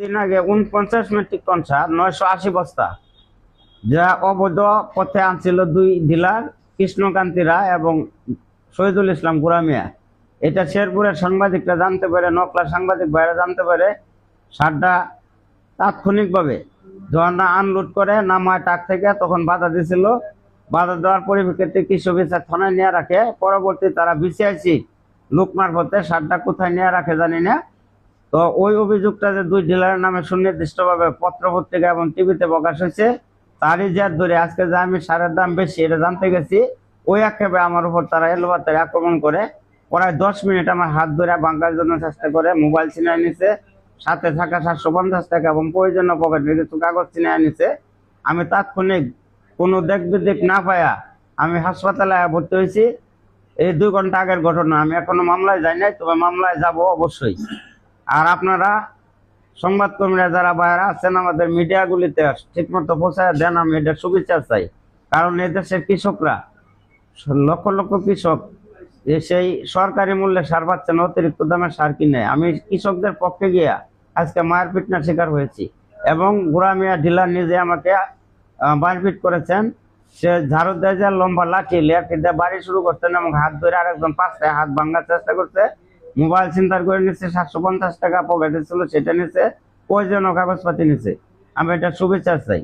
দিন আগে 49 metric ton সার 980 বস্তা যা অবৈধ পথে আনছিল দুই ডিলার কৃষ্ণকান্তি রায় এবং শহীদুল ইসলাম গুরামিয়া। এটা শেরপুরের সাংবাদিকরা জানতে পারে, নকলার সাংবাদিক ভাইরা জানতে পারে। সারটা তাৎক্ষণিকভাবে যখন আনলোড করে নামায় ট্রাক থেকে তখন বাধা দিয়েছিল। বাধা দেওয়ার পরিপ্রেক্ষিতে কৃষি বিচার থানায় নিয়ে রাখে। পরবর্তী তারা বিসিআইসি লোক মারফতে সারটা কোথায় নিয়ে রাখে জানি না। তো ওই অভিযোগটা যে দুই ডিলারের নামে সুনির্দিষ্টভাবে পত্র পত্রিকা এবং টিভিতে প্রকাশ হয়েছে, তারই জের ধরে আজকে যে আমি সারের দাম বেশি এটা জানতে গেছি, ওই আক্ষেপে আমার উপর তারা এলোপাতাড়ি আক্রমণ করে প্রায় 10 মিনিট আমার হাত ধরে ভাঙার জন্য চেষ্টা করে। মোবাইল ছিনিয়ে নিছে, সাথে থাকা 750 টাকা এবং প্রয়োজনীয় পকেটের কিছু কাগজ ছিনিয়ে নিছে। আমি তাৎক্ষণিক কোনো দেখ বিদেখ না পায়া আমি হাসপাতালে ভর্তি হয়েছি। এই 2 ঘন্টা আগের ঘটনা। আমি এখনো মামলায় যাই নাই, তবে মামলায় যাব অবশ্যই। আর আপনারা সংবাদকর্মীরা যারা বাইরে আছেন আমাদের মিডিয়াগুলিতে ঠিকমতো পৌঁছায় দেন, আমি এটার সুবিচার চাই। কারণ এদেশের কৃষকরা লক্ষ লক্ষ কৃষক সেই সরকারি মূল্যে সার পাচ্ছে না, অতিরিক্ত দামে সার কিনে। আমি কৃষকদের পক্ষে গিয়া আজকে মায়ের পিটনার শিকার হয়েছি এবং গুরামিয়া ডিলার নিজে আমাকে মারপিট করেছেন। সে ঝাড়ু দেয় যে লম্বা লাঠি দিয়ে বাড়ি শুরু করছেন এবং হাত ধরে আরেকজন পাশে হাত ভাঙার চেষ্টা করছে। মোবাইল ছিনতাই করে নিচ্ছে, 750 টাকা পকেটে ছিল সেটা নিচ্ছে, প্রয়োজনীয় কাগজপাতি নিচ্ছে। আমি এটা সুবিচার চাই।